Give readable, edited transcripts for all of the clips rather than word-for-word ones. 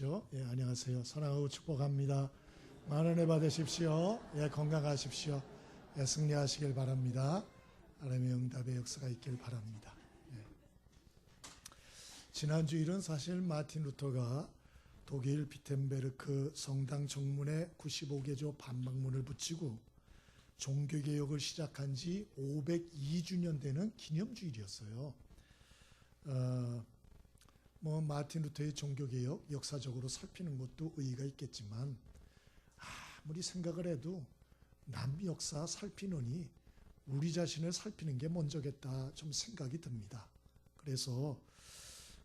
예, 안녕하세요. 사랑하고 축복합니다. 많은 은혜 받으십시오. 예, 건강하십시오. 예, 승리하시길 바랍니다. 하나님의 응답의 역사가 있길 바랍니다. 예. 지난 주일은 사실 마틴 루터가 독일 비텐베르크 성당 정문에 95개조 반박문을 붙이고 종교개혁을 시작한 지 502주년 되는 기념주일이었어요. 마틴 루터의 종교개혁 역사적으로 살피는 것도 의의가 있겠지만 아무리 생각을 해도 남 역사 살피느니 우리 자신을 살피는 게 먼저겠다 좀 생각이 듭니다. 그래서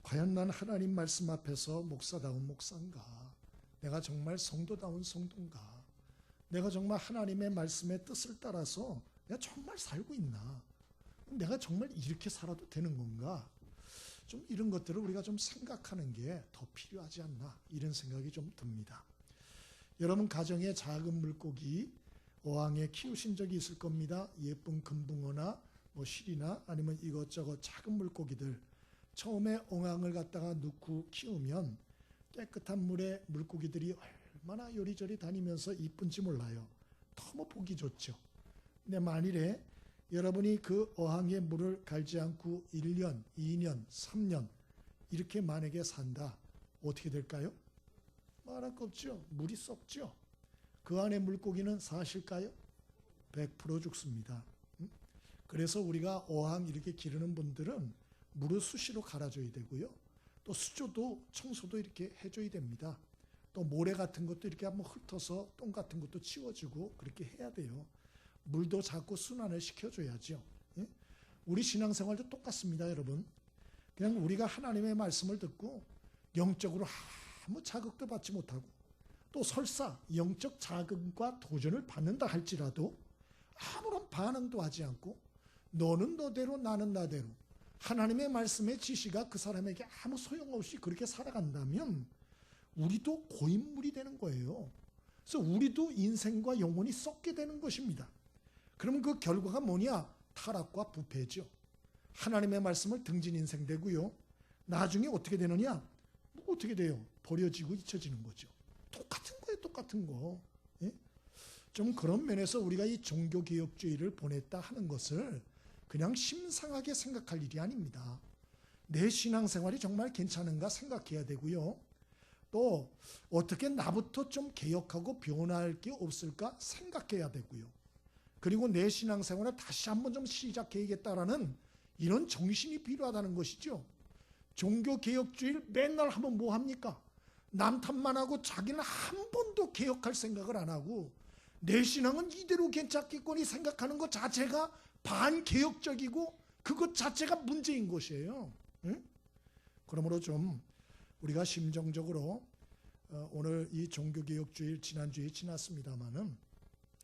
과연 난 하나님 말씀 앞에서 목사다운 목사인가? 내가 정말 성도다운 성도인가? 내가 정말 하나님의 말씀의 뜻을 따라서 내가 정말 살고 있나? 내가 정말 이렇게 살아도 되는 건가? 좀 이런 것들을 우리가 좀 생각하는 게 더 필요하지 않나 이런 생각이 좀 듭니다. 여러분 가정에 작은 물고기 어항에 키우신 적이 있을 겁니다. 예쁜 금붕어나 실이나 아니면 이것저것 작은 물고기들 처음에 어항을 갖다가 넣고 키우면 깨끗한 물에 물고기들이 얼마나 요리조리 다니면서 이쁜지 몰라요. 너무 보기 좋죠. 근데 만일에 여러분이 그 어항에 물을 갈지 않고 1년, 2년, 3년 이렇게 만약에 산다. 어떻게 될까요? 말할 거 없죠. 물이 썩죠. 그 안에 물고기는 사실까요? 100% 죽습니다. 그래서 우리가 어항 이렇게 기르는 분들은 물을 수시로 갈아줘야 되고요. 또 수조도 청소도 이렇게 해줘야 됩니다. 또 모래 같은 것도 이렇게 한번 훑어서 똥 같은 것도 치워주고 그렇게 해야 돼요. 물도 자꾸 순환을 시켜줘야죠. 우리 신앙생활도 똑같습니다, 여러분. 그냥 우리가 하나님의 말씀을 듣고 영적으로 아무 자극도 받지 못하고 또 설사 영적 자극과 도전을 받는다 할지라도 아무런 반응도 하지 않고 너는 너대로 나는 나대로 하나님의 말씀의 지시가 그 사람에게 아무 소용없이 그렇게 살아간다면 우리도 고인물이 되는 거예요. 그래서 우리도 인생과 영혼이 썩게 되는 것입니다. 그러면 그 결과가 뭐냐? 타락과 부패죠. 하나님의 말씀을 등진 인생 되고요. 나중에 어떻게 되느냐? 어떻게 돼요? 버려지고 잊혀지는 거죠. 똑같은 거예요, 똑같은 거. 예? 좀 그런 면에서 우리가 이 종교개혁주의를 보냈다 하는 것을 그냥 심상하게 생각할 일이 아닙니다. 내 신앙생활이 정말 괜찮은가 생각해야 되고요. 또 어떻게 나부터 좀 개혁하고 변화할 게 없을까 생각해야 되고요. 그리고 내 신앙생활을 다시 한번 좀 시작해야겠다라는 이런 정신이 필요하다는 것이죠. 종교개혁주의를 맨날 하면 뭐 합니까? 남 탓만 하고 자기는 한 번도 개혁할 생각을 안 하고 내 신앙은 이대로 괜찮겠거니 생각하는 것 자체가 반개혁적이고 그것 자체가 문제인 것이에요. 응? 그러므로 좀 우리가 심정적으로 오늘 이 종교개혁주일 지난주에 지났습니다마는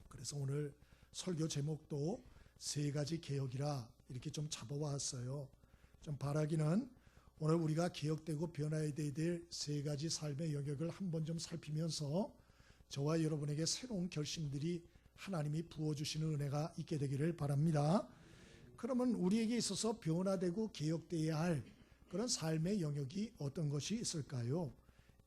그래서 오늘 설교 제목도 3가지 개혁이라 이렇게 좀 잡아왔어요. 좀 바라기는 오늘 우리가 개혁되고 변화해야 될 3가지 삶의 영역을 한번 좀 살피면서 저와 여러분에게 새로운 결심들이 하나님이 부어주시는 은혜가 있게 되기를 바랍니다. 그러면 우리에게 있어서 변화되고 개혁되어야 할 그런 삶의 영역이 어떤 것이 있을까요?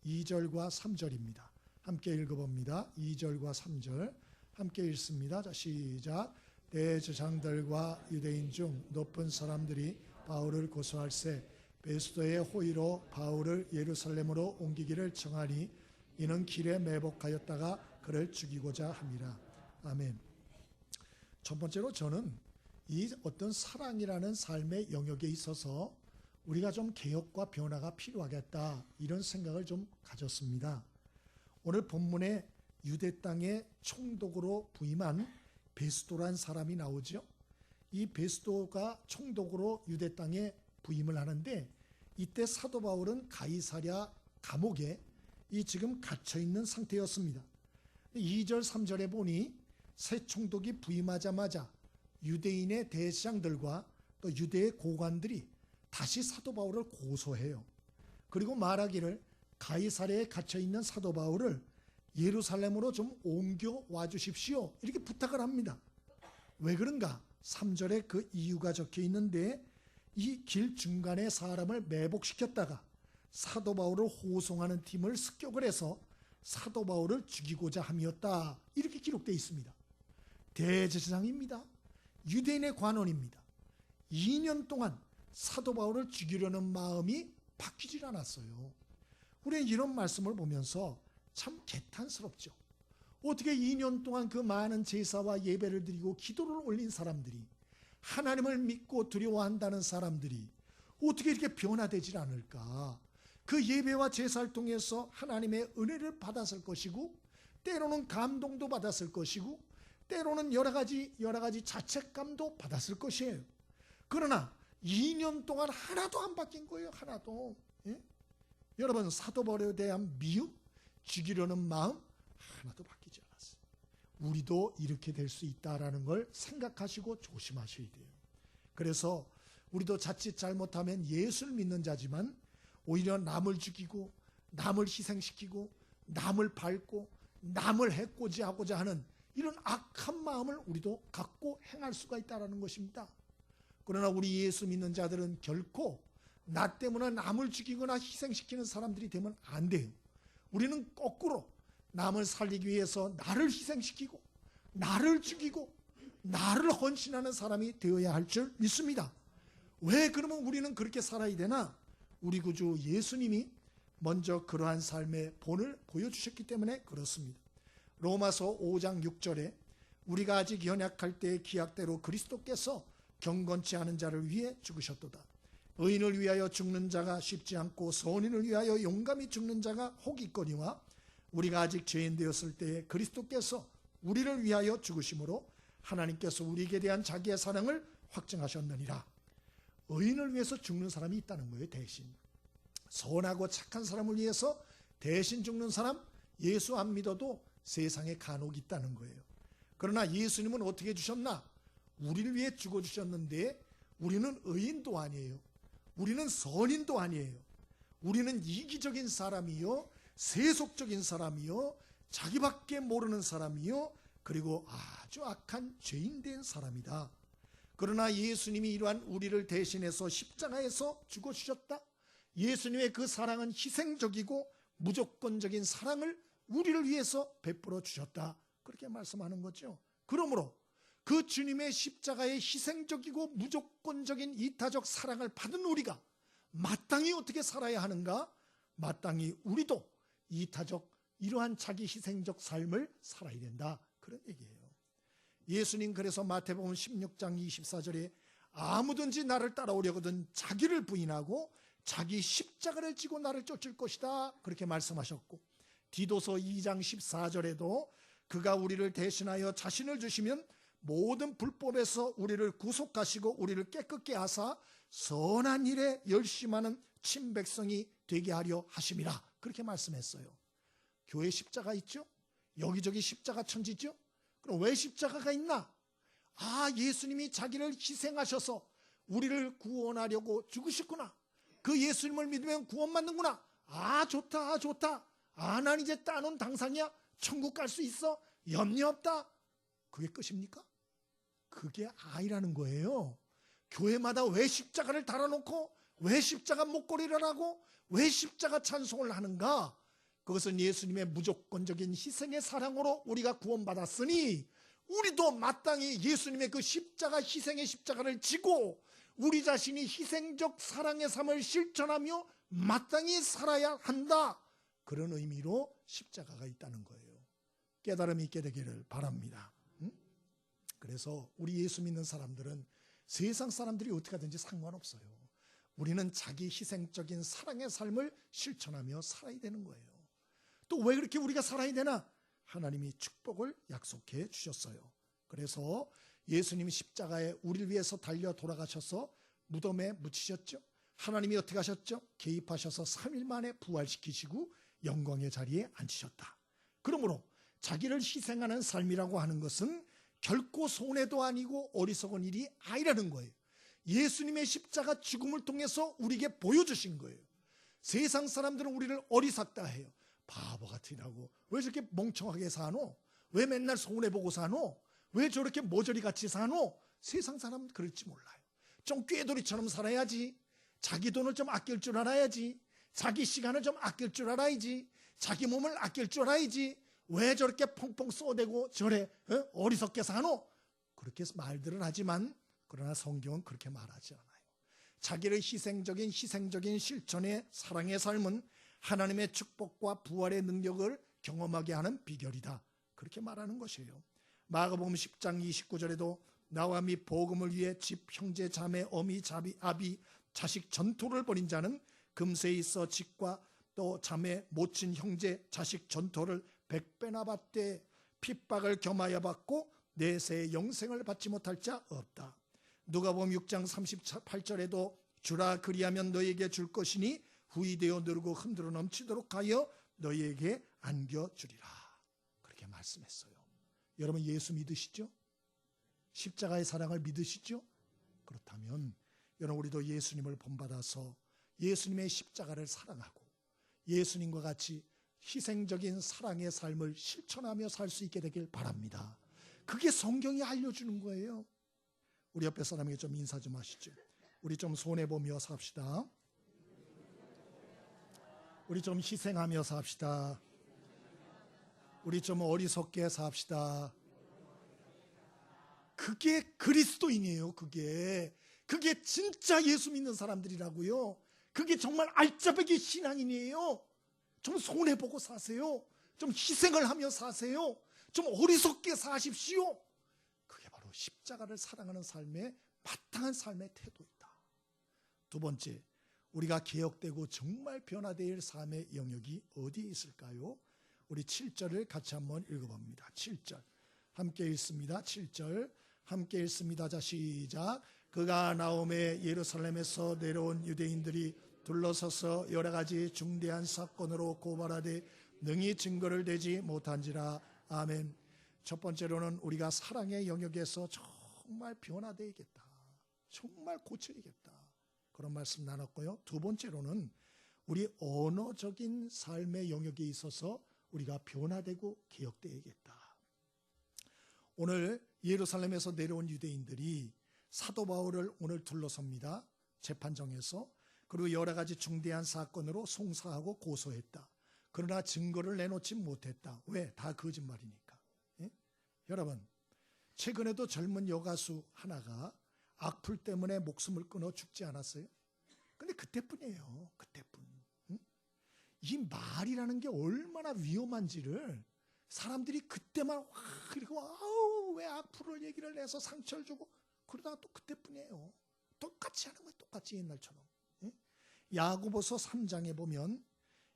2절과 3절입니다. 함께 읽어봅니다. 2절과 3절 함께 읽습니다. 자, 시작. 대제사장들과 유대인 중 높은 사람들이 바울을 고소할세 베스도의 호의로 바울을 예루살렘으로 옮기기를 청하니 이는 길에 매복하였다가 그를 죽이고자 함이라. 아멘. 첫 번째로 저는 이 어떤 사랑이라는 삶의 영역에 있어서 우리가 좀 개혁과 변화가 필요하겠다 이런 생각을 좀 가졌습니다. 오늘 본문에 유대 땅에 총독으로 부임한 베스도란 사람이 나오죠. 이 베스도가 총독으로 유대 땅에 부임을 하는데 이때 사도 바울은 가이사랴 감옥에 지금 갇혀 있는 상태였습니다. 2절 3절에 보니 새 총독이 부임하자마자 유대인의 대제사장들과 또 유대의 고관들이 다시 사도 바울을 고소해요. 그리고 말하기를 가이사랴에 갇혀 있는 사도 바울을 예루살렘으로 좀 옮겨와 주십시오. 이렇게 부탁을 합니다. 왜 그런가? 3절에 그 이유가 적혀 있는데 이 길 중간에 사람을 매복시켰다가 사도 바울을 호송하는 팀을 습격을 해서 사도 바울을 죽이고자 함이었다. 이렇게 기록되어 있습니다. 대제사장입니다. 유대인의 관원입니다. 2년 동안 사도 바울을 죽이려는 마음이 바뀌질 않았어요. 우리는 이런 말씀을 보면서 참 개탄스럽죠. 어떻게 2년 동안 그 많은 제사와 예배를 드리고 기도를 올린 사람들이, 하나님을 믿고 두려워한다는 사람들이 어떻게 이렇게 변화되질 않을까? 그 예배와 제사를 통해서 하나님의 은혜를 받았을 것이고, 때로는 감동도 받았을 것이고, 때로는 여러 가지 자책감도 받았을 것이에요. 그러나 2년 동안 하나도 안 바뀐 거예요. 하나도. 예? 여러분, 사도 바울에 대한 미움, 죽이려는 마음 하나도 바뀌지 않았어요. 우리도 이렇게 될 수 있다라는 걸 생각하시고 조심하셔야 돼요. 그래서 우리도 자칫 잘못하면 예수를 믿는 자지만 오히려 남을 죽이고 남을 희생시키고 남을 밟고 남을 해코지하고자 하는 이런 악한 마음을 우리도 갖고 행할 수가 있다는 것입니다. 그러나 우리 예수 믿는 자들은 결코 나 때문에 남을 죽이거나 희생시키는 사람들이 되면 안 돼요. 우리는 거꾸로 남을 살리기 위해서 나를 희생시키고 나를 죽이고 나를 헌신하는 사람이 되어야 할 줄 믿습니다. 왜 그러면 우리는 그렇게 살아야 되나? 우리 구주 예수님이 먼저 그러한 삶의 본을 보여주셨기 때문에 그렇습니다. 로마서 5장 6절에 우리가 아직 연약할 때의 기약대로 그리스도께서 경건치 않은 자를 위해 죽으셨도다. 의인을 위하여 죽는 자가 쉽지 않고 선인을 위하여 용감히 죽는 자가 혹 있거니와 우리가 아직 죄인 되었을 때에 그리스도께서 우리를 위하여 죽으심으로 하나님께서 우리에게 대한 자기의 사랑을 확증하셨느니라. 의인을 위해서 죽는 사람이 있다는 거예요. 대신 선하고 착한 사람을 위해서 대신 죽는 사람, 예수 안 믿어도 세상에 간혹 있다는 거예요. 그러나 예수님은 어떻게 해주셨나? 우리를 위해 죽어주셨는데 우리는 의인도 아니에요. 우리는 선인도 아니에요. 우리는 이기적인 사람이요, 세속적인 사람이요, 자기밖에 모르는 사람이요, 그리고 아주 악한 죄인된 사람이다. 그러나 예수님이 이러한 우리를 대신해서 십자가에서 죽어주셨다. 예수님의 그 사랑은 희생적이고 무조건적인 사랑을 우리를 위해서 베풀어 주셨다. 그렇게 말씀하는 거죠. 그러므로 그 주님의 십자가의 희생적이고 무조건적인 이타적 사랑을 받은 우리가 마땅히 어떻게 살아야 하는가? 마땅히 우리도 이타적 이러한 자기 희생적 삶을 살아야 된다. 그런 얘기예요. 예수님 그래서 마태복음 16장 24절에 아무든지 나를 따라오려거든 자기를 부인하고 자기 십자가를 지고 나를 쫓을 것이다. 그렇게 말씀하셨고, 디도서 2장 14절에도 그가 우리를 대신하여 자신을 주시면 모든 불법에서 우리를 구속하시고 우리를 깨끗게 하사 선한 일에 열심하는 친백성이 되게 하려 하심이라. 그렇게 말씀했어요. 교회 십자가 있죠? 여기저기 십자가 천지죠? 그럼 왜 십자가가 있나? 예수님이 자기를 희생하셔서 우리를 구원하려고 죽으셨구나. 그 예수님을 믿으면 구원받는구나. 좋다. 난 이제 따놓은 당상이야. 천국 갈 수 있어. 염려 없다. 그게 끝입니까? 그게 아니라는 거예요. 교회마다 왜 십자가를 달아놓고 왜 십자가 목걸이를 하고 왜 십자가 찬송을 하는가? 그것은 예수님의 무조건적인 희생의 사랑으로 우리가 구원받았으니 우리도 마땅히 예수님의 그 십자가 희생의 십자가를 지고 우리 자신이 희생적 사랑의 삶을 실천하며 마땅히 살아야 한다. 그런 의미로 십자가가 있다는 거예요. 깨달음이 있게 되기를 바랍니다. 그래서 우리 예수 믿는 사람들은 세상 사람들이 어떻게 하든지 상관없어요. 우리는 자기 희생적인 사랑의 삶을 실천하며 살아야 되는 거예요. 또 왜 그렇게 우리가 살아야 되나? 하나님이 축복을 약속해 주셨어요. 그래서 예수님이 십자가에 우리를 위해서 달려 돌아가셔서 무덤에 묻히셨죠. 하나님이 어떻게 하셨죠? 개입하셔서 3일 만에 부활시키시고 영광의 자리에 앉히셨다. 그러므로 자기를 희생하는 삶이라고 하는 것은 결코 손해도 아니고 어리석은 일이 아니라는 거예요. 예수님의 십자가 죽음을 통해서 우리에게 보여주신 거예요. 세상 사람들은 우리를 어리석다 해요. 바보 같으라고. 왜 저렇게 멍청하게 사노? 왜 맨날 손해보고 사노? 왜 저렇게 모조리 같이 사노? 세상 사람은 그럴지 몰라요. 좀 꾀돌이처럼 살아야지. 자기 돈을 좀 아낄 줄 알아야지. 자기 시간을 좀 아낄 줄 알아야지. 자기 몸을 아낄 줄 알아야지. 왜 저렇게 펑펑 쏘대고 저래 어리석게 사노? 그렇게 말들을 하지만 그러나 성경은 그렇게 말하지 않아요. 자기를 희생적인 실천의 사랑의 삶은 하나님의 축복과 부활의 능력을 경험하게 하는 비결이다. 그렇게 말하는 것이에요. 마가복음 10장 29절에도 나와 및 복음을 위해 집, 형제, 자매, 어미, 아비, 자식 전토를 벌인 자는 금세에 있어 집과 또 자매, 모친, 형제, 자식 전토를 100배나 받되 핍박을 겸하여 받고 내세의 영생을 받지 못할 자 없다. 누가복음 6장 38절에도 주라 그리하면 너에게 줄 것이니 후이되어 누르고 흔들어 넘치도록 하여 너희에게 안겨주리라. 그렇게 말씀했어요. 여러분 예수 믿으시죠? 십자가의 사랑을 믿으시죠? 그렇다면 여러분 우리도 예수님을 본받아서 예수님의 십자가를 사랑하고 예수님과 같이 희생적인 사랑의 삶을 실천하며 살 수 있게 되길 바랍니다. 그게 성경이 알려주는 거예요. 우리 옆에 사람에게 좀 인사 좀 하시죠. 우리 좀 손해보며 삽시다. 우리 좀 희생하며 삽시다. 우리 좀 어리석게 삽시다. 그게 그리스도인이에요. 그게 진짜 예수 믿는 사람들이라고요. 그게 정말 알짜배기 신앙인이에요. 좀 손해보고 사세요. 좀 희생을 하며 사세요. 좀 어리석게 사십시오. 그게 바로 십자가를 사랑하는 삶의 바탕한 삶의 태도이다. 두 번째, 우리가 개혁되고 정말 변화될 삶의 영역이 어디에 있을까요? 우리 7절을 같이 한번 읽어봅니다. 7절 함께 읽습니다. 7절 함께 읽습니다. 자 시작. 그가 나오매 예루살렘에서 내려온 유대인들이 둘러서서 여러 가지 중대한 사건으로 고발하되 능히 증거를 대지 못한지라. 아멘. 첫 번째로는 우리가 사랑의 영역에서 정말 변화되겠다. 정말 고쳐야겠다. 그런 말씀 나눴고요. 두 번째로는 우리 언어적인 삶의 영역에 있어서 우리가 변화되고 개혁되야겠다. 오늘 예루살렘에서 내려온 유대인들이 사도 바울을 오늘 둘러섭니다. 재판정에서. 그리고 여러 가지 중대한 사건으로 송사하고 고소했다. 그러나 증거를 내놓지 못했다. 왜? 다 거짓말이니까. 예? 여러분, 최근에도 젊은 여가수 하나가 악플 때문에 목숨을 끊어 죽지 않았어요? 근데 그때뿐이에요. 그때뿐. 응? 이 말이라는 게 얼마나 위험한지를 사람들이 그때만 그리고 아우 왜 악플을 얘기를 해서 상처를 주고 그러다가 또 그때뿐이에요. 똑같이 하는 거예요. 똑같이 옛날처럼. 응? 야고보서 3장에 보면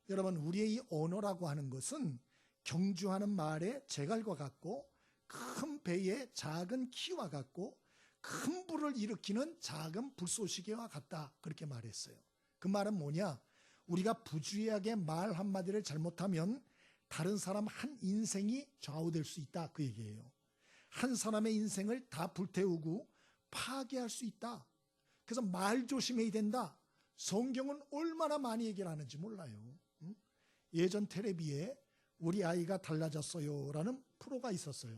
여러분 우리의 이 언어라고 하는 것은 경주하는 말의 제갈과 같고 큰 배의 작은 키와 같고 큰 불을 일으키는 작은 불쏘시개와 같다. 그렇게 말했어요. 그 말은 뭐냐? 우리가 부주의하게 말 한마디를 잘못하면 다른 사람 한 인생이 좌우될 수 있다. 그 얘기예요. 한 사람의 인생을 다 불태우고 파괴할 수 있다. 그래서 말 조심해야 된다. 성경은 얼마나 많이 얘기를 하는지 몰라요. 예전 텔레비에 우리 아이가 달라졌어요 라는 프로가 있었어요.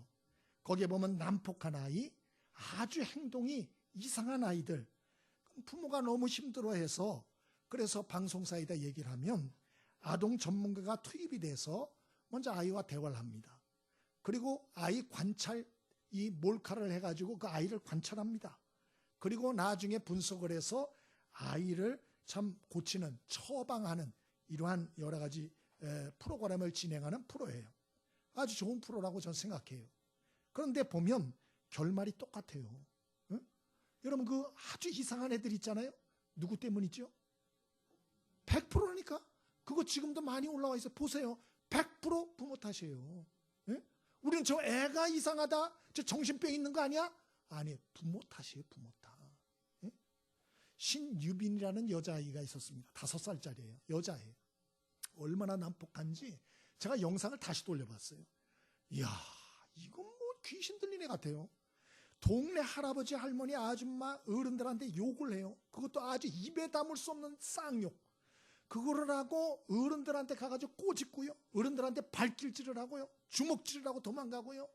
거기에 보면 난폭한 아이, 아주 행동이 이상한 아이들, 부모가 너무 힘들어해서 그래서 방송사에다 얘기를 하면 아동 전문가가 투입이 돼서 먼저 아이와 대화를 합니다. 그리고 아이 관찰, 이 몰카를 해가지고 그 아이를 관찰합니다. 그리고 나중에 분석을 해서 아이를 참 고치는, 처방하는 이러한 여러 가지 프로그램을 진행하는 프로예요. 아주 좋은 프로라고 저는 생각해요. 그런데 보면 결말이 똑같아요. 응? 여러분 그 아주 이상한 애들 있잖아요. 누구 때문이죠? 100%라니까. 그거 지금도 많이 올라와 있어요. 보세요. 100% 부모 탓이에요. 응? 우리는 저 애가 이상하다, 저 정신병 있는 거 아니야? 아니, 부모 탓이에요. 부모 탓. 응? 신유빈이라는 여자아이가 있었습니다. 5살짜리예요. 여자예요. 얼마나 난폭한지 제가 영상을 다시 돌려봤어요. 이야, 이건 뭐 귀신 들린 애 같아요. 동네 할아버지, 할머니, 아줌마, 어른들한테 욕을 해요. 그것도 아주 입에 담을 수 없는 쌍욕. 그거를 하고 어른들한테 가가지고 꼬집고요. 어른들한테 발길질을 하고요. 주먹질을 하고 도망가고요.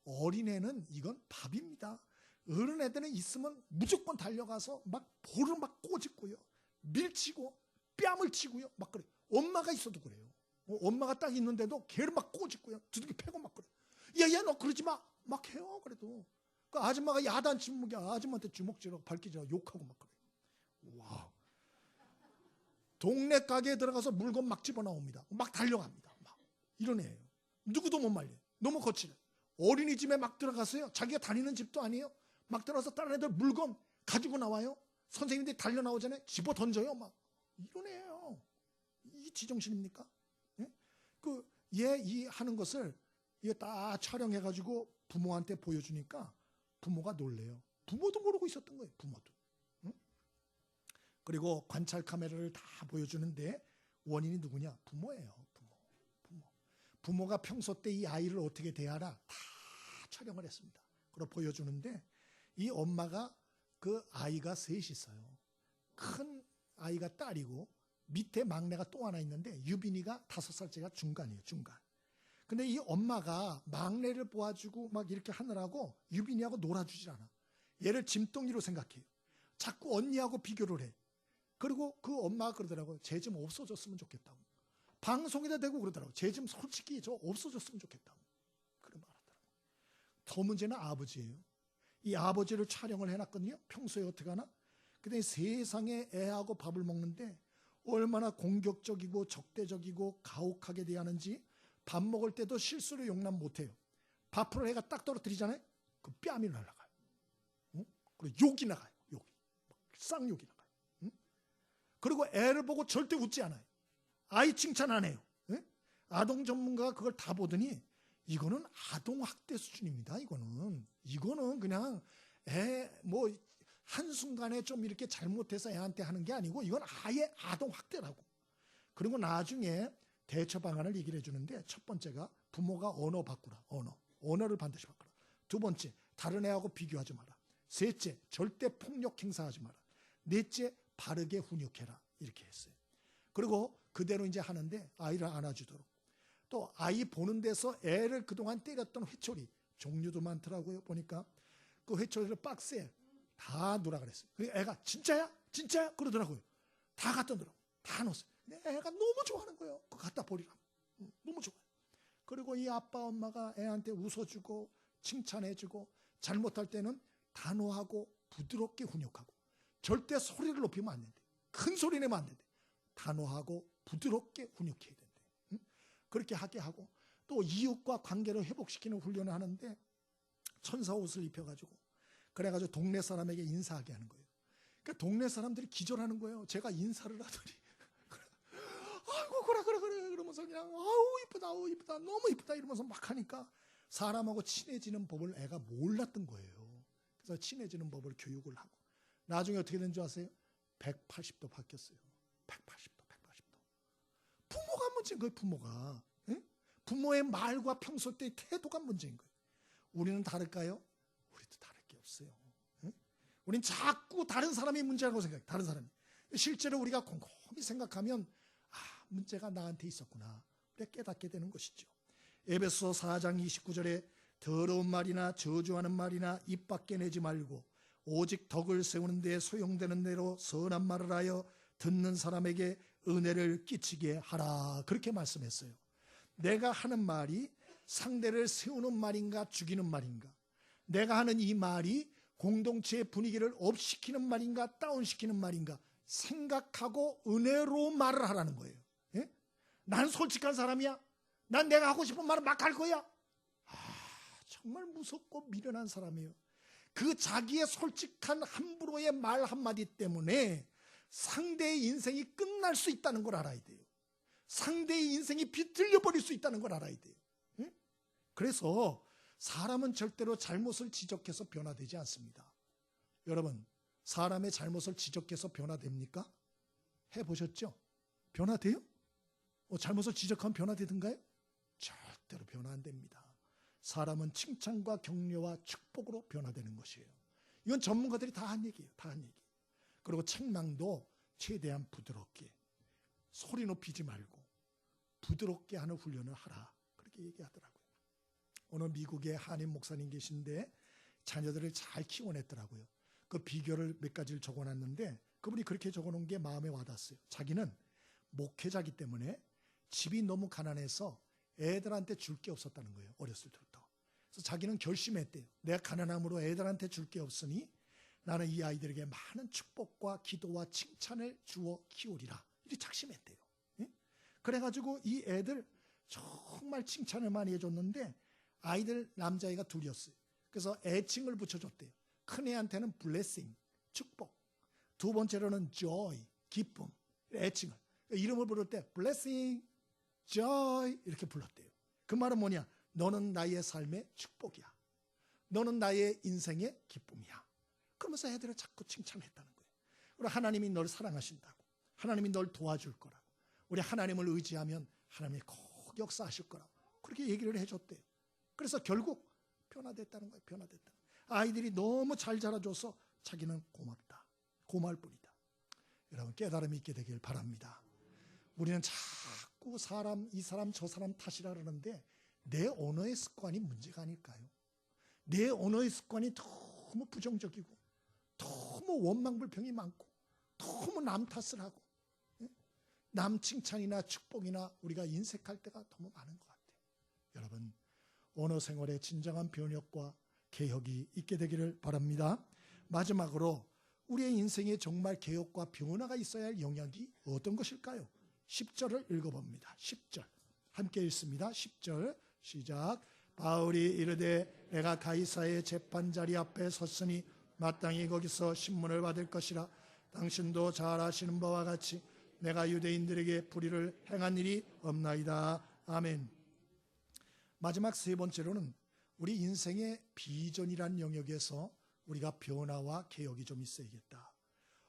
어린애는 이건 밥입니다. 어른애들은 있으면 무조건 달려가서 막 볼을 막 꼬집고요. 밀치고 뺨을 치고요. 막 그래. 엄마가 있어도 그래요. 엄마가 딱 있는데도 걔를 막 꼬집고요. 두들겨 패고 막 그래. 야, 너 그러지 마. 막 해요. 그래도. 그 아줌마가 야단 치면 아줌마한테 주먹질하고 발기질하고 욕하고 막 그래. 와. 동네 가게에 들어가서 물건 막 집어나옵니다. 막 달려갑니다. 막 이런 애예요. 누구도 못 말려. 너무 거칠어요. 어린이집에 막 들어갔어요. 자기가 다니는 집도 아니에요. 막 들어가서 다른 애들 물건 가지고 나와요. 선생님들이 달려 나오잖아요. 집어 던져요. 막 이런 애예요. 이 지정신입니까? 예? 이 하는 것을 이게 다 촬영해가지고 부모한테 보여주니까 부모가 놀래요. 부모도 모르고 있었던 거예요. 부모도. 응? 그리고 관찰 카메라를 다 보여주는데 원인이 누구냐? 부모예요. 부모가 평소 때 이 아이를 어떻게 대하라 다 촬영을 했습니다. 그걸 보여주는데 이 엄마가 그 아이가 셋이 있어요. 큰 아이가 딸이고 밑에 막내가 또 하나 있는데 유빈이가 5살째가 중간이에요. 중간. 근데 이 엄마가 막내를 보아주고 막 이렇게 하느라고 유빈이하고 놀아주질 않아. 얘를 짐덩이로 생각해요. 자꾸 언니하고 비교를 해. 그리고 그 엄마가 그러더라고요. 쟤 좀 없어졌으면 좋겠다고. 방송에다 대고 그러더라고요. 쟤 좀 솔직히 저 없어졌으면 좋겠다고. 그런 말 하더라고요. 더 문제는 아버지예요. 이 아버지를 촬영을 해놨거든요. 평소에 어떻게 하나? 근데 세상에 애하고 밥을 먹는데 얼마나 공격적이고 적대적이고 가혹하게 대하는지 밥 먹을 때도 실수를 용납 못해요. 밥을 애가 딱 떨어뜨리잖아요. 그 뺨이 날아가요. 응? 그리고 욕이 나가요. 욕이. 쌍욕이 나가요. 응? 그리고 애를 보고 절대 웃지 않아요. 아이 칭찬 안 해요. 응? 아동 전문가가 그걸 다 보더니 이거는 아동학대 수준입니다. 이거는 그냥 한순간에 좀 이렇게 잘못해서 애한테 하는 게 아니고 이건 아예 아동학대라고. 그리고 나중에 대처 방안을 얘기를 해주는데 첫 번째가 부모가 언어 바꾸라. 언어를 반드시 바꾸라. 두 번째, 다른 애하고 비교하지 마라. 셋째, 절대 폭력 행사하지 마라. 넷째, 바르게 훈육해라. 이렇게 했어요. 그리고 그대로 이제 하는데 아이를 안아주도록. 또 아이 보는 데서 애를 그동안 때렸던 회초리 종류도 많더라고요. 보니까 그 회초리를 박스에 다 놓으라 그랬어요. 그리고 애가 진짜야? 그러더라고요. 다 갖다 놓으라고. 다 넣었어요. 근데 애가 너무 좋아하는 거예요. 그거 갖다 버리라고. 너무 좋아요. 그리고 이 아빠 엄마가 애한테 웃어주고 칭찬해주고 잘못할 때는 단호하고 부드럽게 훈육하고 절대 소리를 높이면 안 된대. 큰 소리 내면 안 된대. 단호하고 부드럽게 훈육해야 된대. 그렇게 하게 하고 또 이웃과 관계를 회복시키는 훈련을 하는데 천사 옷을 입혀가지고 그래가지고 동네 사람에게 인사하게 하는 거예요. 그러니까 동네 사람들이 기절하는 거예요. 제가 인사를 하더니 아이고 그래 그러면서 그냥 아우 이쁘다 너무 이쁘다 이러면서 막 하니까 사람하고 친해지는 법을 애가 몰랐던 거예요. 그래서 친해지는 법을 교육을 하고 나중에 어떻게 된 줄 아세요? 180도 바뀌었어요. 180도. 부모가 문제인 거예요. 부모가. 응? 부모의 말과 평소 때의 태도가 문제인 거예요. 우리는 다를까요? 우리도 다를 게 없어요. 응? 우린 자꾸 다른 사람이 문제라고 생각해요. 다른 사람이. 실제로 우리가 곰곰이 생각하면 문제가 나한테 있었구나. 우리가 깨닫게 되는 것이죠. 에베소 4장 29절에 더러운 말이나 저주하는 말이나 입 밖에 내지 말고 오직 덕을 세우는 데 소용되는 대로 선한 말을 하여 듣는 사람에게 은혜를 끼치게 하라. 그렇게 말씀했어요. 내가 하는 말이 상대를 세우는 말인가 죽이는 말인가? 내가 하는 이 말이 공동체의 분위기를 업시키는 말인가 다운시키는 말인가? 생각하고 은혜로 말을 하라는 거예요. 예? 난 솔직한 사람이야. 난 내가 하고 싶은 말을 막 할 거야. 정말 무섭고 미련한 사람이에요. 그 자기의 솔직한 함부로의 말 한마디 때문에 상대의 인생이 끝날 수 있다는 걸 알아야 돼요. 상대의 인생이 비틀려 버릴 수 있다는 걸 알아야 돼요. 응? 그래서 사람은 절대로 잘못을 지적해서 변화되지 않습니다. 여러분, 사람의 잘못을 지적해서 변화됩니까? 해보셨죠? 변화돼요? 잘못을 지적하면 변화되던가요? 절대로 변화 안 됩니다. 사람은 칭찬과 격려와 축복으로 변화되는 것이에요. 이건 전문가들이 다 한 얘기예요. 다 한 얘기. 그리고 책망도 최대한 부드럽게 소리 높이지 말고 부드럽게 하는 훈련을 하라. 그렇게 얘기하더라고요. 오늘 미국에 한인 목사님 계신데 자녀들을 잘 키워냈더라고요. 그 비결을 몇 가지를 적어놨는데 그분이 그렇게 적어놓은 게 마음에 와닿았어요. 자기는 목회자기 때문에 집이 너무 가난해서 애들한테 줄 게 없었다는 거예요. 어렸을 때부터. 그래서 자기는 결심했대요. 내가 가난함으로 애들한테 줄 게 없으니 나는 이 아이들에게 많은 축복과 기도와 칭찬을 주어 키우리라. 이렇게 작심했대요. 그래가지고 이 애들 정말 칭찬을 많이 해줬는데 아이들 남자애가 둘이었어요. 그래서 애칭을 붙여줬대요. 큰 애한테는 blessing, 축복. 두 번째로는 joy, 기쁨, 애칭을. 이름을 부를 때 blessing, joy 이렇게 불렀대요. 그 말은 뭐냐? 너는 나의 삶의 축복이야. 너는 나의 인생의 기쁨이야. 그러면서 애들을 자꾸 칭찬했다는 거예요. 그리고 하나님이 널 사랑하신다고. 하나님이 널 도와줄 거라고. 우리 하나님을 의지하면 하나님이 꼭 역사하실 거라고. 그렇게 얘기를 해줬대요. 그래서 결국 변화됐다는 거예요. 변화됐다. 아이들이 너무 잘 자라줘서 자기는 고맙다. 고마울 뿐이다. 여러분 깨달음이 있게 되길 바랍니다. 우리는 자꾸 이 사람 저 사람 탓이라 그러는데 내 언어의 습관이 문제가 아닐까요? 내 언어의 습관이 너무 부정적이고 너무 원망불평이 많고 너무 남 탓을 하고 남 칭찬이나 축복이나 우리가 인색할 때가 너무 많은 것 같아요. 여러분 언어 생활에 진정한 변혁과 개혁이 있게 되기를 바랍니다. 마지막으로 우리의 인생에 정말 개혁과 변화가 있어야 할 영역이 어떤 것일까요? 10절을 읽어봅니다. 10절 함께 읽습니다. 10절 시작. 바울이 이르되 내가 가이사의 재판자리 앞에 섰으니 마땅히 거기서 신문을 받을 것이라. 당신도 잘 아시는 바와 같이 내가 유대인들에게 불의를 행한 일이 없나이다. 아멘. 마지막 세 번째로는 우리 인생의 비전이란 영역에서 우리가 변화와 개혁이 좀 있어야겠다.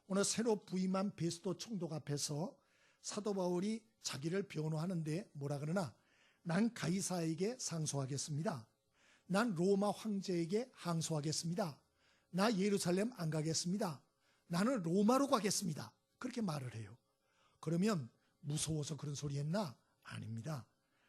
오늘 새로 부임한 베스도 총독 앞에서 사도 바울이 자기를 변호하는데 뭐라 그러나 난 가이사에게 상소하겠습니다. 난 로마 황제에게 항소하겠습니다. 나 예루살렘 안 가겠습니다. 나는 로마로 가겠습니다. 그렇게 말을 해요. 그러면 무서워서 그런 소리 했나? 아닙니다.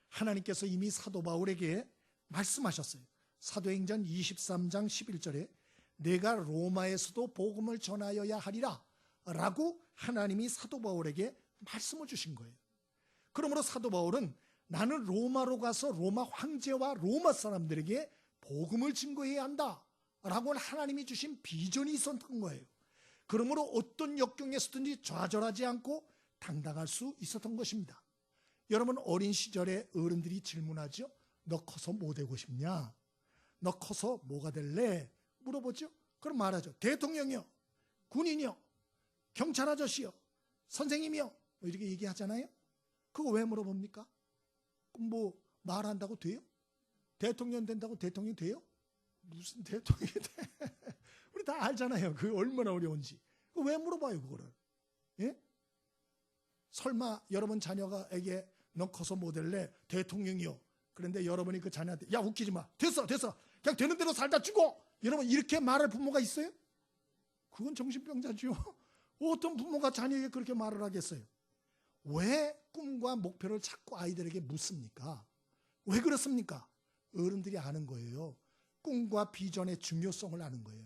하나님께서 이미 사도 바울에게 말씀하셨어요. 사도행전 23장 11절에 내가 로마에서도 복음을 전하여야 하리라 라고 하나님이 사도 바울에게 말씀을 주신 거예요. 그러므로 사도 바울은 나는 로마로 가서 로마 황제와 로마 사람들에게 복음을 증거해야 한다 라고 하나님이 주신 비전이 있었던 거예요. 그러므로 어떤 역경에서든지 좌절하지 않고 당당할 수 있었던 것입니다. 여러분 어린 시절에 어른들이 질문하죠. 너 커서 뭐 되고 싶냐? 너 커서 뭐가 될래? 물어보죠. 그럼 말하죠. 대통령이요, 군인이요, 경찰 아저씨요, 선생님이요, 뭐 이렇게 얘기하잖아요. 그거 왜 물어봅니까? 그럼 뭐 말한다고 돼요? 대통령 된다고 대통령이 돼요? 무슨 대통령이 돼? 우리 다 알잖아요. 그게 얼마나 어려운지. 그거 왜 물어봐요 그거를? 예? 설마 여러분 자녀가에게 너 커서 뭐 될래? 대통령이요. 그런데 여러분이 그 자녀한테 야 웃기지 마. 됐어. 그냥 되는 대로 살다 죽어. 여러분 이렇게 말할 부모가 있어요? 그건 정신병자죠. 어떤 부모가 자녀에게 그렇게 말을 하겠어요? 왜 꿈과 목표를 자꾸 아이들에게 묻습니까? 왜 그렇습니까? 어른들이 아는 거예요. 꿈과 비전의 중요성을 아는 거예요.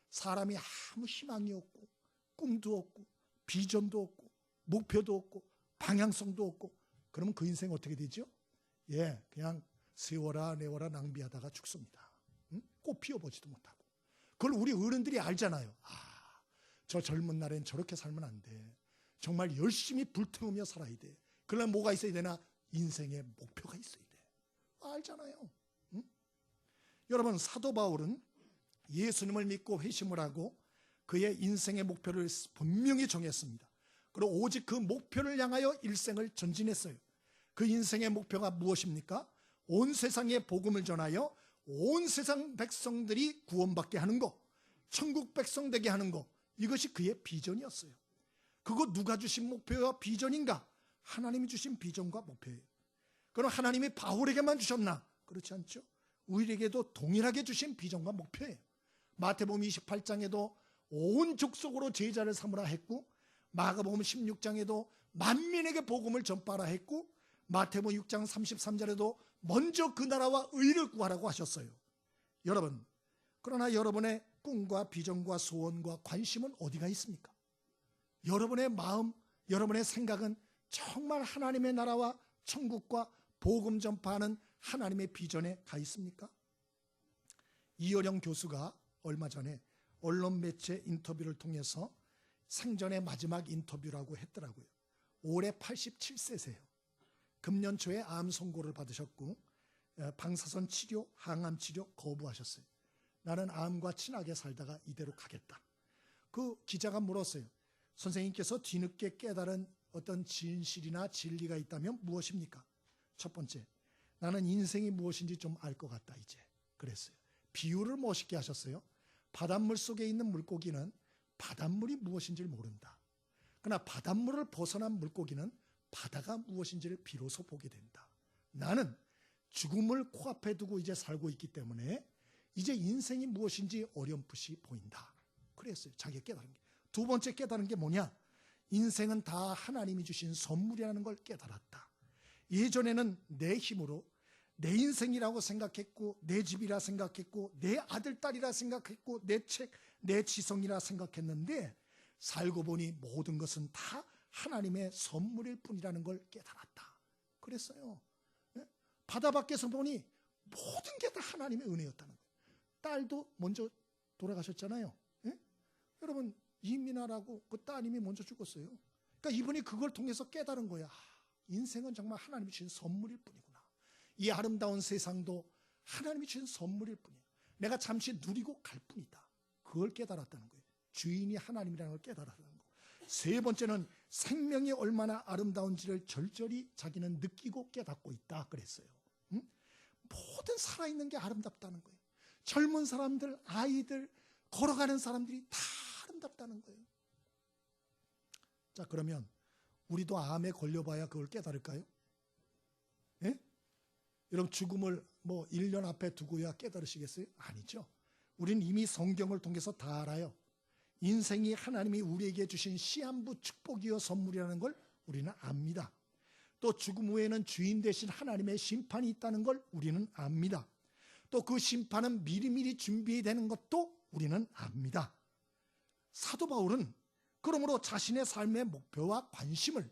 사람이 아무 희망이 없고 꿈도 없고 비전도 없고 목표도 없고 방향성도 없고 그러면 그 인생 어떻게 되죠? 예, 그냥 세워라 내워라 낭비하다가 죽습니다. 꽃 피워보지도 못하고. 그걸 우리 어른들이 알잖아요. 저 젊은 날엔 저렇게 살면 안 돼. 정말 열심히 불태우며 살아야 돼. 그러려면 뭐가 있어야 되나? 인생의 목표가 있어야 돼. 알잖아요. 여러분 사도 바울은 예수님을 믿고 회심을 하고 그의 인생의 목표를 분명히 정했습니다. 그리고 오직 그 목표를 향하여 일생을 전진했어요. 그 인생의 목표가 무엇입니까? 온 세상에 복음을 전하여 온 세상 백성들이 구원받게 하는 것, 천국 백성 되게 하는 것, 이것이 그의 비전이었어요. 그거 누가 주신 목표와 비전인가? 하나님이 주신 비전과 목표예요. 그럼 하나님이 바울에게만 주셨나? 그렇지 않죠. 우리에게도 동일하게 주신 비전과 목표예요. 마태복음 28장에도 온 족속으로 제자를 삼으라 했고, 마가복음 16장에도 만민에게 복음을 전파하라 했고, 마태복음 6장 33절에도 먼저 그 나라와 의를 구하라고 하셨어요. 여러분, 그러나 여러분의 꿈과 비전과 소원과 관심은 어디가 있습니까? 여러분의 마음, 여러분의 생각은 정말 하나님의 나라와 천국과 복음 전파하는 하나님의 비전에 가 있습니까? 이어령 교수가 얼마 전에 언론 매체 인터뷰를 통해서 생전의 마지막 인터뷰라고 했더라고요. 올해 87세세요. 금년 초에 암 선고를 받으셨고 방사선 치료, 항암 치료 거부하셨어요. 나는 암과 친하게 살다가 이대로 가겠다. 그 기자가 물었어요. 선생님께서 뒤늦게 깨달은 어떤 진실이나 진리가 있다면 무엇입니까? 첫 번째, 나는 인생이 무엇인지 좀 알 것 같다 이제. 그랬어요. 비유를 멋있게 하셨어요. 바닷물 속에 있는 물고기는 바닷물이 무엇인지를 모른다. 그러나 바닷물을 벗어난 물고기는 바다가 무엇인지를 비로소 보게 된다. 나는 죽음을 코앞에 두고 이제 살고 있기 때문에 이제 인생이 무엇인지 어렴풋이 보인다. 그랬어요. 자기가 깨달은 게. 두 번째 깨달은 게 뭐냐? 인생은 다 하나님이 주신 선물이라는 걸 깨달았다. 예전에는 내 힘으로 내 인생이라고 생각했고 내 집이라 생각했고 내 아들, 딸이라 생각했고 내 책, 내 지성이라 생각했는데 살고 보니 모든 것은 다 하나님의 선물일 뿐이라는 걸 깨달았다. 그랬어요. 바다 밖에서 보니 모든 게 다 하나님의 은혜였다는 거예요. 딸도 먼저 돌아가셨잖아요. 여러분 이민아라고 그 따님이 먼저 죽었어요. 그러니까 이분이 그걸 통해서 깨달은 거야. 인생은 정말 하나님이 주신 선물일 뿐이구나. 이 아름다운 세상도 하나님이 주신 선물일 뿐이야. 내가 잠시 누리고 갈 뿐이다. 그걸 깨달았다는 거예요. 주인이 하나님이라는 걸 깨달았다는 거. 세 번째는 생명이 얼마나 아름다운지를 절절히 자기는 느끼고 깨닫고 있다 그랬어요. 모든 살아있는 게 아름답다는 거예요. 젊은 사람들, 아이들, 걸어가는 사람들이 다 아름답다는 거예요. 자, 그러면 우리도 암에 걸려봐야 그걸 깨달을까요? 예? 여러분 죽음을 뭐 1년 앞에 두고야 깨달으시겠어요? 아니죠. 우리는 이미 성경을 통해서 다 알아요. 인생이 하나님이 우리에게 주신 시한부 축복이요 선물이라는 걸 우리는 압니다. 또 죽음 후에는 주인 대신 하나님의 심판이 있다는 걸 우리는 압니다. 또 그 심판은 미리미리 준비되는 것도 우리는 압니다. 사도 바울은 그러므로 자신의 삶의 목표와 관심을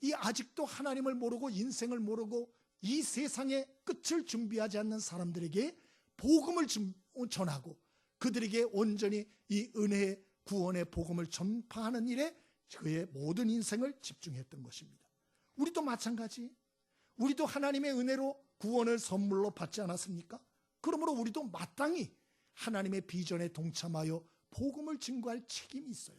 이 아직도 하나님을 모르고 인생을 모르고 이 세상의 끝을 준비하지 않는 사람들에게 복음을 전하고 그들에게 온전히 이 은혜의 구원의 복음을 전파하는 일에 그의 모든 인생을 집중했던 것입니다. 우리도 마찬가지. 우리도 하나님의 은혜로 구원을 선물로 받지 않았습니까? 그러므로 우리도 마땅히 하나님의 비전에 동참하여 복음을 증거할 책임이 있어요.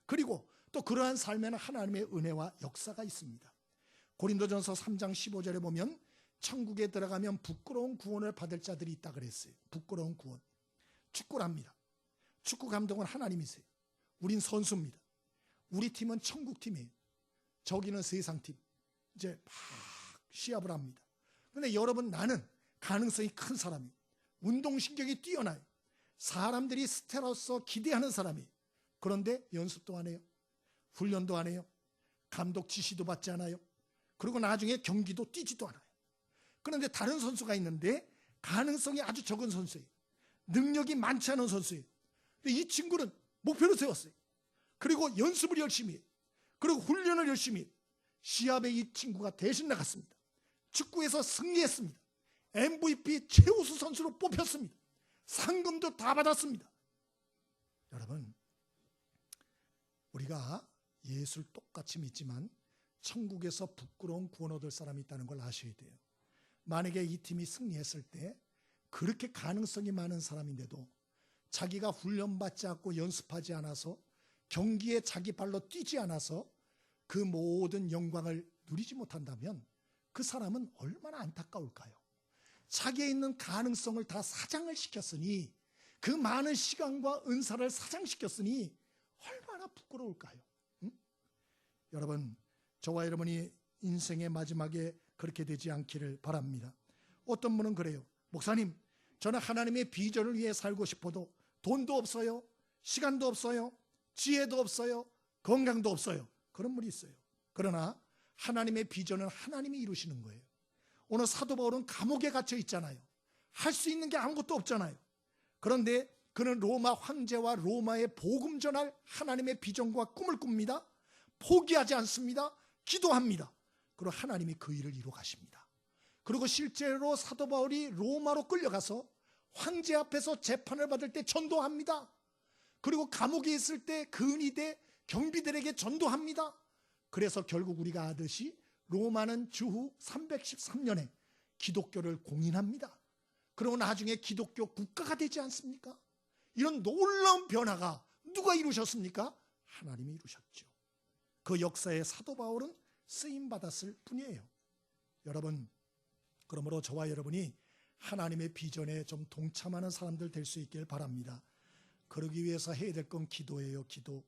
그리고 또 그러한 삶에는 하나님의 은혜와 역사가 있습니다. 고린도전서 3장 15절에 보면 천국에 들어가면 부끄러운 구원을 받을 자들이 있다 그랬어요. 부끄러운 구원. 축구랍니다. 축구 감독은 하나님이세요. 우린 선수입니다. 우리 팀은 천국팀이에요. 저기는 세상팀. 이제 막 시합을 합니다. 그런데 여러분 나는 가능성이 큰 사람이에요. 운동신경이 뛰어나요. 사람들이 스타로서 기대하는 사람이에요. 그런데 연습도 안 해요. 훈련도 안 해요. 감독 지시도 받지 않아요. 그리고 나중에 경기도 뛰지도 않아요. 그런데 다른 선수가 있는데 가능성이 아주 적은 선수예요. 능력이 많지 않은 선수예요. 근데 이 친구는 목표를 세웠어요. 그리고 연습을 열심히 해요. 그리고 훈련을 열심히 해요. 시합에 이 친구가 대신 나갔습니다. 축구에서 승리했습니다. MVP 최우수 선수로 뽑혔습니다. 상금도 다 받았습니다. 여러분, 우리가 예수를 똑같이 믿지만 천국에서 부끄러운 구원 얻을 사람이 있다는 걸 아셔야 돼요. 만약에 이 팀이 승리했을 때 그렇게 가능성이 많은 사람인데도 자기가 훈련받지 않고 연습하지 않아서 경기에 자기 발로 뛰지 않아서 그 모든 영광을 누리지 못한다면 그 사람은 얼마나 안타까울까요? 자기에 있는 가능성을 다 사장을 시켰으니 그 많은 시간과 은사를 사장시켰으니 얼마나 부끄러울까요? 여러분, 저와 여러분이 인생의 마지막에 그렇게 되지 않기를 바랍니다. 어떤 분은 그래요. 목사님, 저는 하나님의 비전을 위해 살고 싶어도 돈도 없어요. 시간도 없어요. 지혜도 없어요. 건강도 없어요. 그런 분이 있어요. 그러나 하나님의 비전은 하나님이 이루시는 거예요. 오늘 사도 바울은 감옥에 갇혀 있잖아요. 할 수 있는 게 아무것도 없잖아요. 그런데 그는 로마 황제와 로마의 복음 전할 하나님의 비전과 꿈을 꿉니다. 포기하지 않습니다. 기도합니다. 그리고 하나님이 그 일을 이루어 가십니다. 그리고 실제로 사도 바울이 로마로 끌려가서 황제 앞에서 재판을 받을 때 전도합니다. 그리고 감옥에 있을 때 근위대 경비들에게 전도합니다. 그래서 결국 우리가 아듯이 로마는 주후 313년에 기독교를 공인합니다. 그리고 나중에 기독교 국가가 되지 않습니까? 이런 놀라운 변화가 누가 이루셨습니까? 하나님이 이루셨죠. 그 역사에 사도 바울은 쓰임받았을 뿐이에요. 여러분, 그러므로 저와 여러분이 하나님의 비전에 좀 동참하는 사람들 될 수 있길 바랍니다. 그러기 위해서 해야 될 건 기도예요. 기도.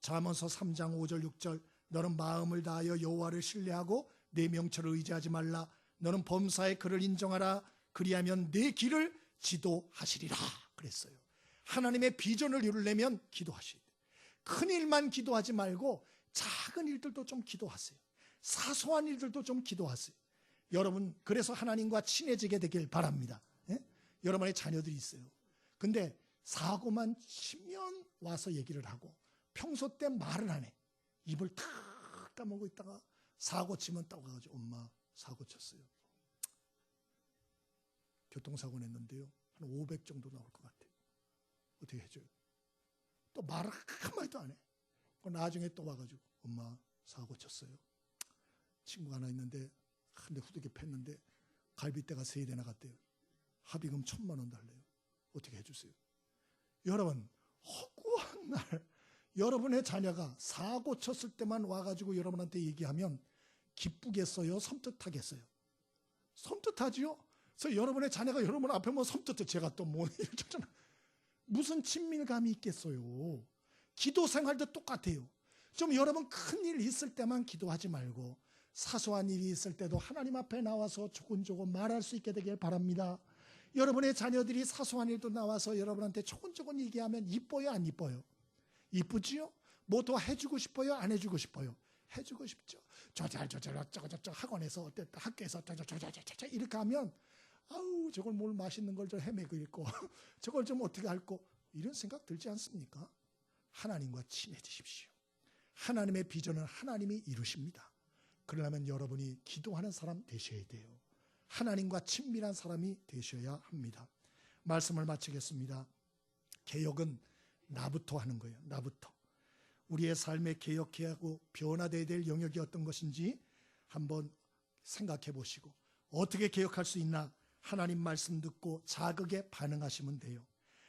잠언서 3장 5절 6절 너는 마음을 다하여 여호와를 신뢰하고 내 명철을 의지하지 말라. 너는 범사에 그를 인정하라. 그리하면 내 길을 지도하시리라 그랬어요. 하나님의 비전을 이루려면 기도하셔야 돼요. 큰 일만 기도하지 말고 작은 일들도 좀 기도하세요. 사소한 일들도 좀 기도하세요. 여러분, 그래서 하나님과 친해지게 되길 바랍니다. 예? 여러분의 자녀들이 있어요. 근데 사고만 치면 와서 얘기를 하고 평소 때 말을 안 해. 입을 탁 까먹고 있다가 사고 치면 딱 와가지고 엄마 사고 쳤어요. 교통사고 냈는데요. 한 500 정도 나올 것 같아요. 어떻게 해줘요? 또 말을 한마디도 안 해. 나중에 또 와가지고 엄마 사고 쳤어요. 친구 하나 있는데 한 대 후드게 팼는데 갈비뼈가 3대 나갔대요. 합의금 1,000만 원 달래요. 어떻게 해주세요? 여러분, 허구한 날 여러분의 자녀가 사고 쳤을 때만 와가지고 여러분한테 얘기하면 기쁘겠어요? 섬뜩하겠어요? 섬뜩하지요? 그래서 여러분의 자녀가 여러분 앞에 뭐 섬뜩해. 제가 또 뭐 이러잖아. 무슨 친밀감이 있겠어요? 기도 생활도 똑같아요. 좀 여러분 큰일 있을 때만 기도하지 말고 사소한 일이 있을 때도 하나님 앞에 나와서 조곤조곤 말할 수 있게 되길 바랍니다. 여러분의 자녀들이 사소한 일도 나와서 여러분한테 조곤조곤 얘기하면 이뻐요, 안 이뻐요? 이쁘지요? 뭐 더 해주고 싶어요, 안 해주고 싶어요? 해주고 싶죠. 저잘 어쩌고저쩌고 학원에서 어땠다, 학교에서 어쩌고저쩌고 이렇게 하면 아우 저걸 뭘 맛있는 걸 좀 헤매고 있고 저걸 좀 어떻게 할고 이런 생각 들지 않습니까? 하나님과 친해지십시오. 하나님의 비전은 하나님이 이루십니다. 그러려면 여러분이 기도하는 사람 되셔야 돼요. 하나님과 친밀한 사람이 되셔야 합니다. 말씀을 마치겠습니다. 개혁은 나부터 하는 거예요. 나부터. 우리의 삶에 개혁해야 하고 변화되어야 될 영역이 어떤 것인지 한번 생각해 보시고 어떻게 개혁할 수 있나 하나님 말씀 듣고 자극에 반응하시면 돼요.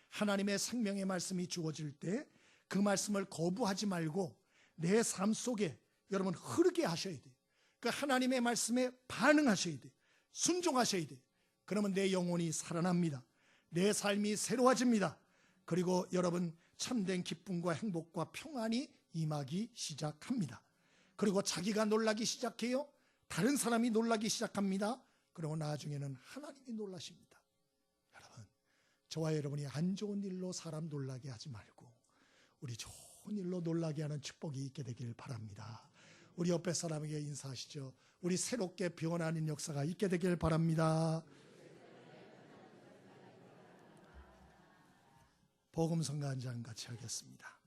하나님의 생명의 말씀이 주어질 때 그 말씀을 거부하지 말고 내 삶 속에 여러분 흐르게 하셔야 돼요. 그 하나님의 말씀에 반응하셔야 돼요. 순종하셔야 돼요. 그러면 내 영혼이 살아납니다. 내 삶이 새로워집니다. 그리고 여러분 참된 기쁨과 행복과 평안이 임하기 시작합니다. 그리고 자기가 놀라기 시작해요. 다른 사람이 놀라기 시작합니다. 그리고 나중에는 하나님이 놀라십니다. 여러분, 저와 여러분이 안 좋은 일로 사람 놀라게 하지 말고 우리 좋은 일로 놀라게 하는 축복이 있게 되길 바랍니다. 우리 옆에 사람에게 인사하시죠. 우리 새롭게 변하는 역사가 있게 되길 바랍니다. 복음성가 한 장 같이 하겠습니다.